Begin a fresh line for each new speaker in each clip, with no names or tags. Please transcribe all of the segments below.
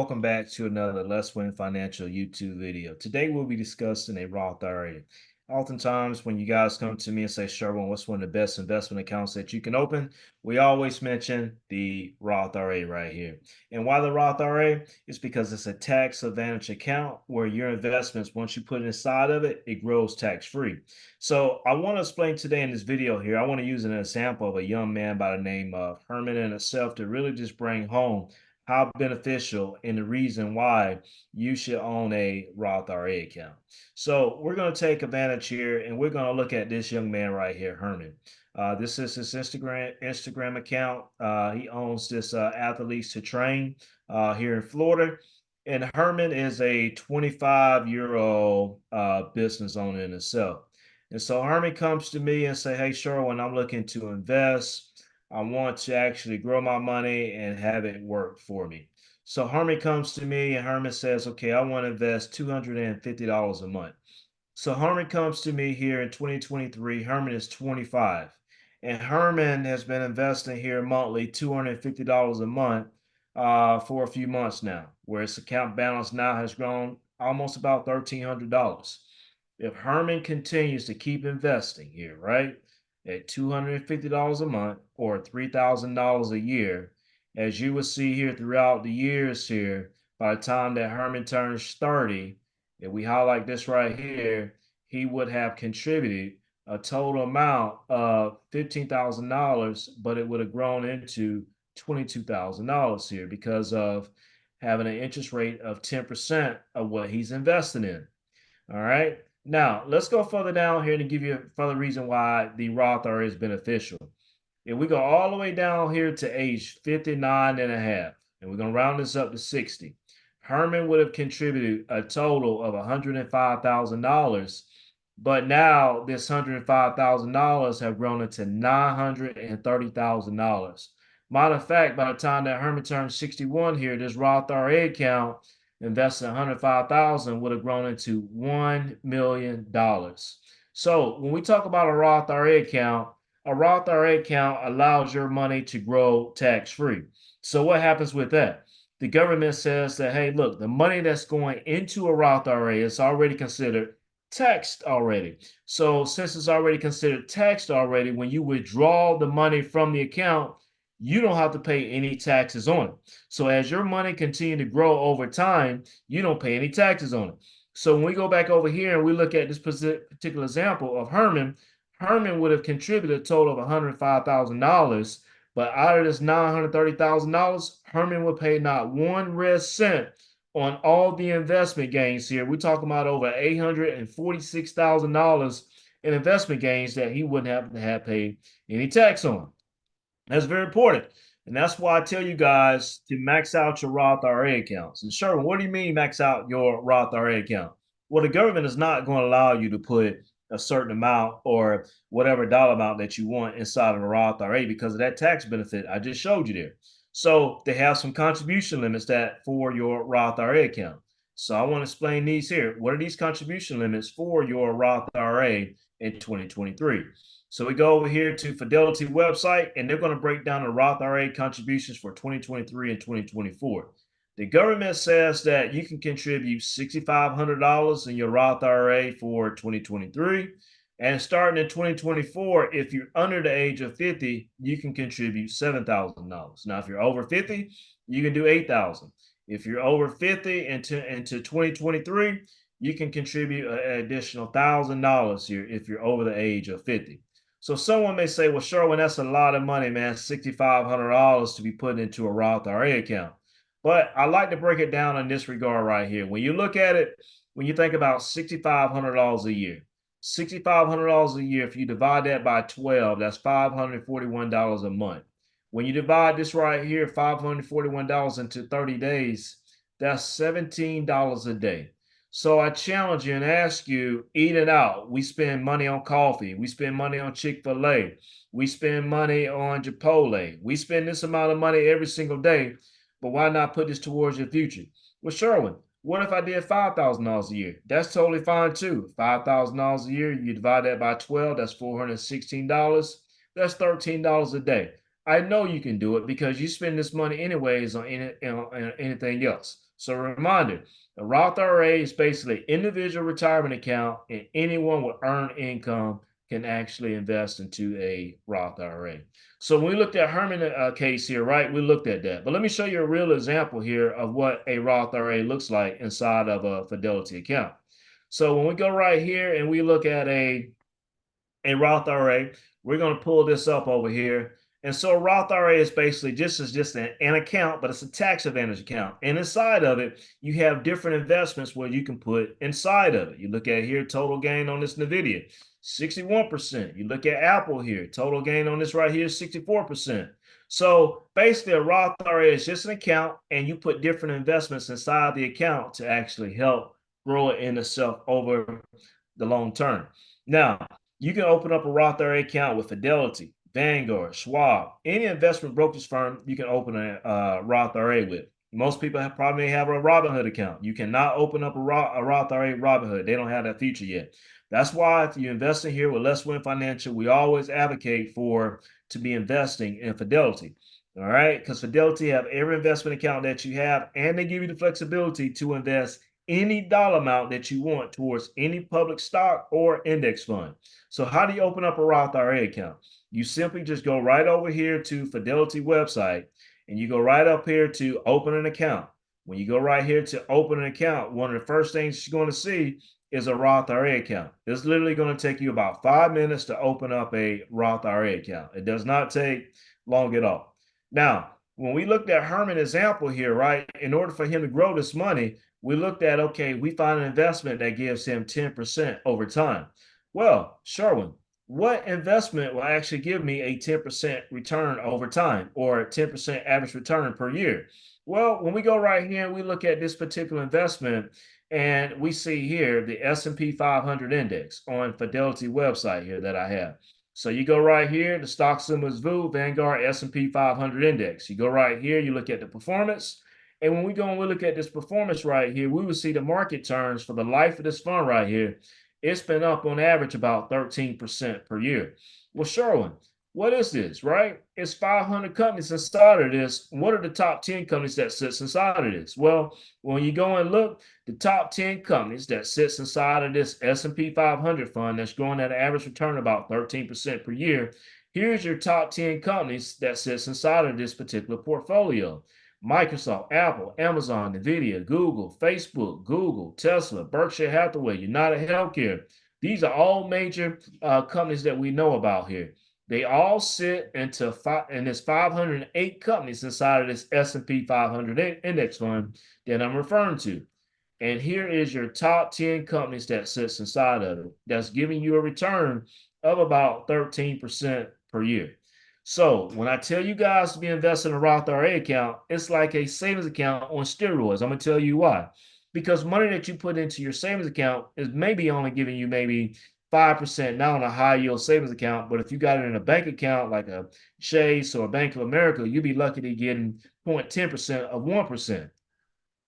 welcome back to another Let's Win Financial YouTube video. Today we'll be discussing a Roth IRA. Oftentimes when you guys come to me and say, Sherwin, what's one of the best investment accounts that you can open? We always mention the Roth IRA right here. And why the Roth IRA? It's because it's a tax advantage account where your investments, once you put it inside of it, it grows tax free. So I want to explain today in this video here, I want to use an example of a young man by the name of Herman in itself to really just bring home how beneficial and the reason why you should own a Roth IRA account. So we're going to take advantage here and we're going to look at this young man right here, Herman. This is his Instagram account. He owns this Athletes to Train here in Florida. And Herman is a 25-year-old business owner in itself. And so Herman comes to me and say, hey, Sherwin, I'm looking to invest. I want to actually grow my money and have it work for me. So Herman comes to me and Herman says, okay, I want to invest $250 a month. So Herman comes to me here in 2023. Herman is 25. And Herman has been investing here monthly $250 a month for a few months now, where his account balance now has grown almost about $1,300. If Herman continues to keep investing here, right, at $250 a month or $3,000 a year, as you will see here throughout the years here, by the time that Herman turns 30, if we highlight this right here, he would have contributed a total amount of $15,000, but it would have grown into $22,000 here because of having an interest rate of 10% of what he's investing in. All right. Now, let's go further down here to give you a further reason why the Roth IRA is beneficial. If we go all the way down here to age 59 and a half, and we're going to round this up to 60, Herman would have contributed a total of $105,000, but now this $105,000 have grown into $930,000. Matter of fact, by the time that Herman turns 61 here, this Roth IRA account investing 105,000 would have grown into $1 million. So when we talk about a Roth IRA account allows your money to grow tax-free. So what happens with that? The government says that, hey, look, the money that's going into a Roth IRA is already considered taxed already. So since it's already considered taxed already, when you withdraw the money from the account, you don't have to pay any taxes on it. So as your money continue to grow over time, you don't pay any taxes on it. So when we go back over here and we look at this particular example of Herman, Herman would have contributed a total of $105,000, but out of this $930,000, Herman would pay not one red cent on all the investment gains here. We're talking about over $846,000 in investment gains that he wouldn't have to have paid any tax on. That's very important. And that's why I tell you guys to max out your Roth IRA accounts. And Sherwin, what do you mean max out your Roth IRA account? Well, the government is not going to allow you to put a certain amount or whatever dollar amount that you want inside of a Roth IRA because of that tax benefit I just showed you there. So they have some contribution limits that for your Roth IRA account. So I want to explain these here. What are these contribution limits for your Roth IRA in 2023? So we go over here to Fidelity website, and they're going to break down the Roth IRA contributions for 2023 and 2024. The government says that you can contribute $6,500 in your Roth IRA for 2023. And starting in 2024, if you're under the age of 50, you can contribute $7,000. Now, if you're over 50, you can do $8,000. If you're over 50 into 2023, you can contribute an additional $1,000 here if you're over the age of 50. So someone may say, well, Sherwin, that's a lot of money, man, $6,500 to be put into a Roth IRA account. But I like to break it down in this regard right here. When you look at it, when you think about $6,500 a year, $6,500 a year, if you divide that by 12, that's $541 a month. When you divide this right here, $541 into 30 days, that's $17 a day. So I challenge you and ask you, eat it out. We spend money on coffee. We spend money on Chick-fil-A. We spend money on Chipotle. We spend this amount of money every single day, but why not put this towards your future? Well, Sherwin, what if I did $5,000 a year? That's totally fine too. $5,000 a year, you divide that by 12, that's $416. That's $13 a day. I know you can do it because you spend this money anyways on anything else. So a reminder, a Roth IRA is basically an individual retirement account, and anyone with earned income can actually invest into a Roth IRA. So when we looked at Herman case here, right, we looked at that. But let me show you a real example here of what a Roth IRA looks like inside of a Fidelity account. So when we go right here and we look at a Roth IRA. We're going to pull this up over here. And so a Roth IRA is basically just an account, but it's a tax advantage account. And inside of it, you have different investments where you can put inside of it. You look at here, total gain on this NVIDIA, 61%. You look at Apple here, total gain on this right here, 64%. So basically a Roth IRA is just an account and you put different investments inside the account to actually help grow it in itself over the long term. Now, you can open up a Roth IRA account with Fidelity, Vanguard, Schwab, any investment brokerage firm you can open a Roth IRA with. Most people probably have a Robinhood account. You cannot open up a Roth IRA Robinhood. They don't have that feature yet. That's why if you invest in here with Let's Win Financial, we always advocate for to be investing in Fidelity. All right, because Fidelity have every investment account that you have, and they give you the flexibility to invest any dollar amount that you want towards any public stock or index fund. So how do you open up a Roth IRA account? You simply just go right over here to Fidelity website and you go right up here to open an account. When you go right here to open an account, one of the first things you're going to see is a Roth IRA account. It's literally going to take you about 5 minutes to open up a Roth IRA account. It does not take long at all. Now, when we looked at Herman example here, right, in order for him to grow this money, we looked at, okay, we find an investment that gives him 10% over time. Well, Sherwin, what investment will actually give me a 10% return over time or a 10% average return per year? Well, when we go right here and we look at this particular investment and we see here the S&P 500 index on Fidelity website here that I have. So you go right here, the stock symbol is VU, Vanguard S&P 500 index. You go right here, you look at the performance. And when we go and we look at this performance right here, we will see the market turns for the life of this fund right here. It's been up on average about 13% per year. Well, Sherwin, what is this, right? It's 500 companies inside of this. What are the top 10 companies that sits inside of this? Well, when you go and look, the top 10 companies that sits inside of this S&P 500 fund that's growing at an average return about 13% per year, here's your top 10 companies that sits inside of this particular portfolio. Microsoft, Apple, Amazon, Nvidia, Google, Facebook, Google, Tesla, Berkshire Hathaway, United Healthcare. These are all major companies that we know about here. They all sit in this 508 companies inside of this S&P 500 index fund that I'm referring to. And here is your top 10 companies that sits inside of it. That's giving you a return of about 13% per year. So when I tell you guys to be investing in a Roth IRA account, it's like a savings account on steroids. I'm going to tell you why. Because money that you put into your savings account is maybe only giving you maybe 5% now on a high yield savings account. But if you got it in a bank account like a Chase or a Bank of America, you'd be lucky to get 0.10% of 1%.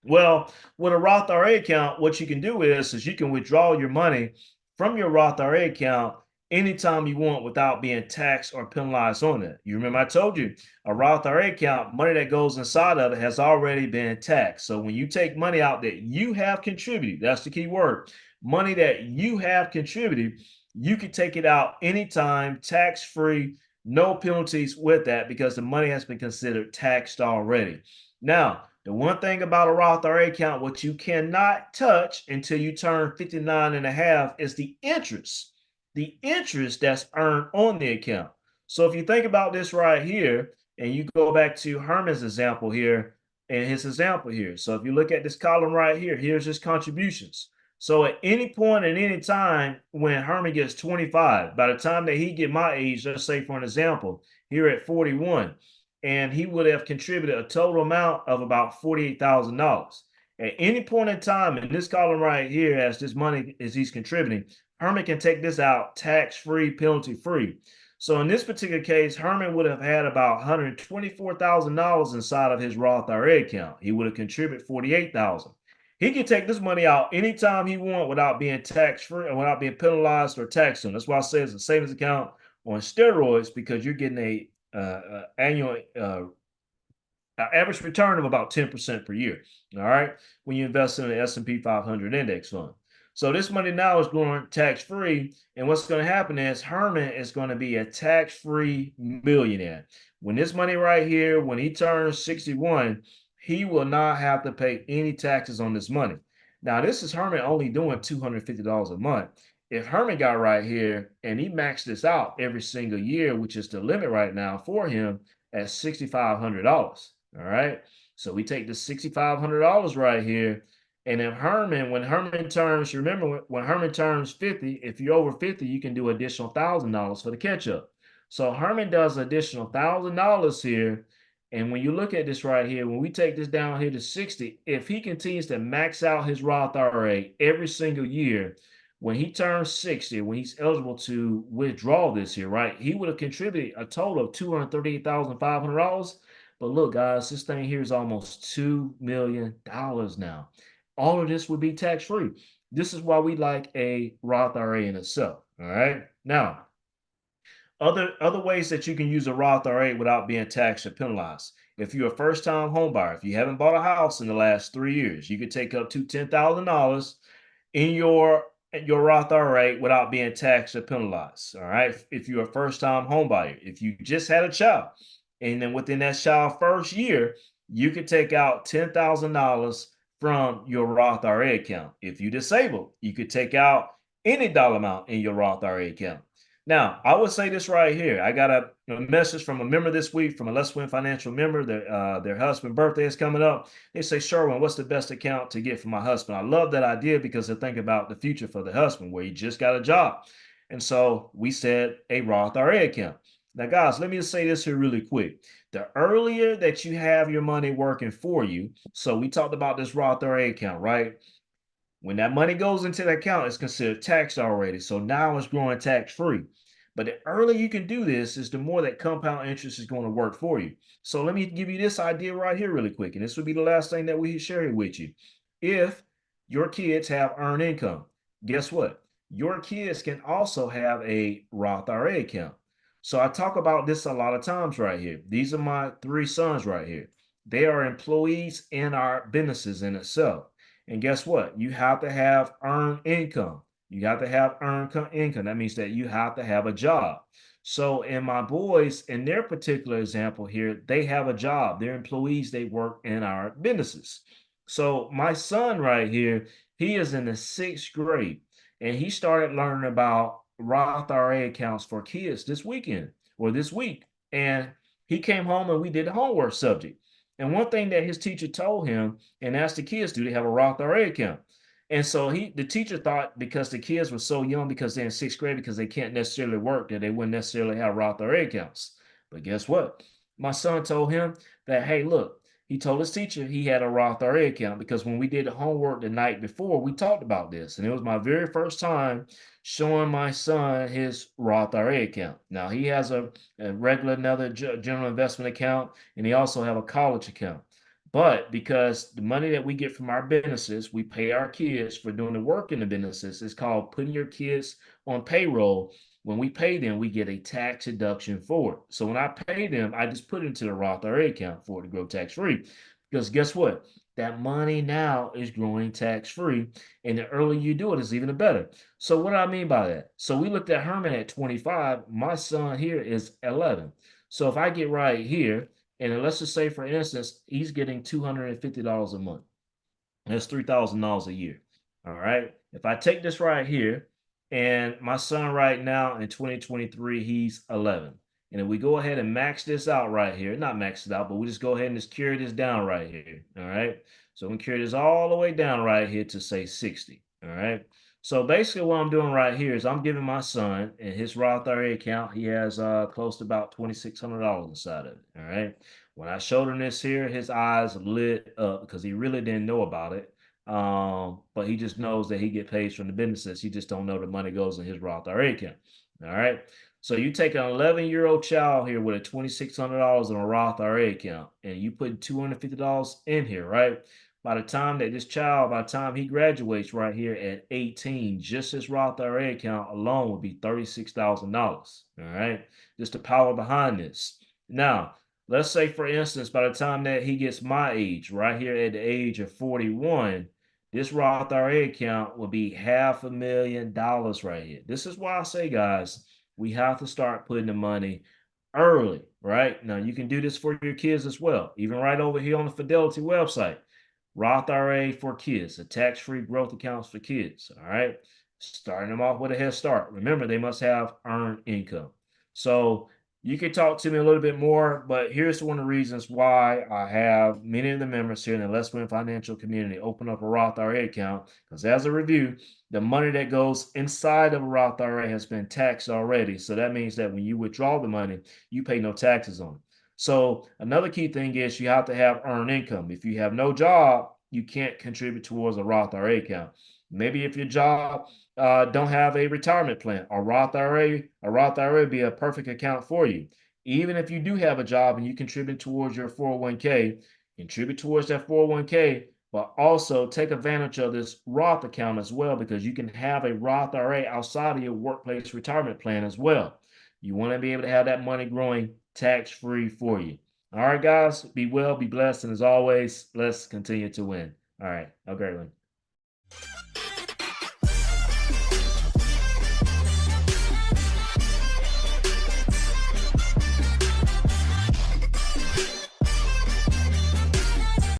Well, with a Roth IRA account, what you can do is you can withdraw your money from your Roth IRA account anytime you want without being taxed or penalized on it. You remember I told you a Roth IRA account, money that goes inside of it has already been taxed. So when you take money out that you have contributed, that's the key word, money that you have contributed, you can take it out anytime, tax-free, no penalties with that because the money has been considered taxed already. Now, the one thing about a Roth IRA account, what you cannot touch until you turn 59 and a half is the interest that's earned on the account. So if you think about this right here, and you go back to Herman's example here and his example here. So if you look at this column right here, here's his contributions. So at any point at any time when Herman gets 25, by the time that he get my age, let's say for an example, here at 41, and he would have contributed a total amount of about $48,000. At any point in time in this column right here, as this money as he's contributing, Herman can take this out tax-free, penalty-free. So in this particular case, Herman would have had about $124,000 inside of his Roth IRA account. He would have contributed $48,000. He can take this money out anytime he wants without being tax-free and without being penalized or taxed on. That's why I say it's a savings account on steroids because you're getting a annual average return of about 10% per year. All right. When you invest in the S&P 500 index fund. So this money now is going tax free. And what's going to happen is Herman is going to be a tax free millionaire. When this money right here, when he turns 61, he will not have to pay any taxes on this money. Now, this is Herman only doing $250 a month. If Herman got right here and he maxed this out every single year, which is the limit right now for him at $6,500. All right. So we take the $6,500 right here. And if Herman, when Herman turns, remember when Herman turns 50, if you're over 50, you can do additional $1,000 for the catch up. So Herman does additional $1,000 here. And when you look at this right here, when we take this down here to 60, if he continues to max out his Roth IRA every single year, when he turns 60, when he's eligible to withdraw this here, right, he would have contributed a total of $238,500. But look, guys, this thing here is almost $2 million now. All of this would be tax free. This is why we like a Roth IRA in itself. All right. Now, other ways that you can use a Roth IRA without being taxed or penalized. If you're a first-time home buyer, if you haven't bought a house in the last 3 years, you could take up to $10,000 in your Roth IRA without being taxed or penalized. All right. If you're a first-time home buyer, if you just had a child, and then within that child first year, you could take out $10,000 from your Roth IRA account. If you disabled, you could take out any dollar amount in your Roth IRA account. Now, I would say this right here. I got a message from a member this week, from a Let's Win Financial member. Their husband's birthday is coming up. They say, Sherwin, what's the best account to get for my husband? I love that idea because they think about the future for the husband where he just got a job. And so we said a Roth IRA account. Now, guys, let me just say this here really quick. The earlier that you have your money working for you, so we talked about this Roth IRA account, right? When that money goes into the account, it's considered taxed already. So now it's growing tax free. But the earlier you can do this is the more that compound interest is going to work for you. So let me give you this idea right here really quick. And this would be the last thing that we share with you. If your kids have earned income, guess what? Your kids can also have a Roth IRA account. So I talk about this a lot of times right here. These are my three sons right here. They are employees in our businesses in itself. And guess what? You have to have earned income. You have to have earned income. That means that you have to have a job. So, in my boys, in their particular example here, they have a job. They're employees. They work in our businesses. So, my son right here, he is in the sixth grade, and he started learning about Roth IRA accounts for kids this weekend or this week. And he came home and we did the homework subject. And one thing that his teacher told him and asked the kids, do they have a Roth IRA account? And so the teacher thought because the kids were so young, because they're in sixth grade, because they can't necessarily work, that they wouldn't necessarily have Roth IRA accounts. But guess what? My son told him that, hey, look, he told his teacher he had a Roth IRA account because when we did the homework the night before, we talked about this. And it was my very first time showing my son his Roth IRA account. Now, he has a regular, another general investment account, and he also have a college account. But because the money that we get from our businesses, we pay our kids for doing the work in the businesses. It's called putting your kids on payroll. When we pay them, we get a tax deduction for it. So when I pay them, I just put it into the Roth IRA account for it to grow tax free. Because guess what? That money now is growing tax free. And the earlier you do it, is even better. So what do I mean by that? So we looked at Herman at 25. My son here is 11. So if I get right here, and then let's just say, for instance, he's getting $250 a month. That's $3,000 a year. All right. If I take this right here, and my son right now in 2023, he's 11. And if we go ahead and max this out right here, not max it out, but we just go ahead and just carry this down right here. All right. So we carry this all the way down right here to say 60. All right. So basically what I'm doing right here is I'm giving my son in his Roth IRA account, he has close to about $2,600 inside of it. All right. When I showed him this here, his eyes lit up because he really didn't know about it. But he just knows that he get paid from the businesses. He just don't know the money goes in his Roth IRA account. All right. So you take an 11-year-old child here with a $2,600 in a Roth IRA account, and you put $250 in here, right? By the time that this child, by the time he graduates right here at 18, just his Roth IRA account alone would be $36,000. All right. Just the power behind this. Now, let's say, for instance, by the time that he gets my age, right here at the age of 41, this Roth IRA account will be $500,000 right here. This is why I say, guys, we have to start putting the money early, right? Now, you can do this for your kids as well, even right over here on the Fidelity website. Roth IRA for kids, a tax-free growth accounts for kids. All right. Starting them off with a head start. Remember, they must have earned income. So you can talk to me a little bit more, but here's one of the reasons why I have many of the members here in the Let's Win financial community open up a Roth IRA account. Because as a review, the money that goes inside of a Roth IRA has been taxed already. So that means that when you withdraw the money, you pay no taxes on it. So another key thing is you have to have earned income. If you have no job, you can't contribute towards a Roth IRA account. Maybe if your job don't have a retirement plan, a Roth IRA would be a perfect account for you. Even if you do have a job and you contribute towards your 401k, contribute towards that 401k, but also take advantage of this Roth account as well because you can have a Roth IRA outside of your workplace retirement plan as well. You want to be able to have that money growing tax free for you. All right, guys, be well, be blessed, and as always, let's continue to win. All right, have a great one.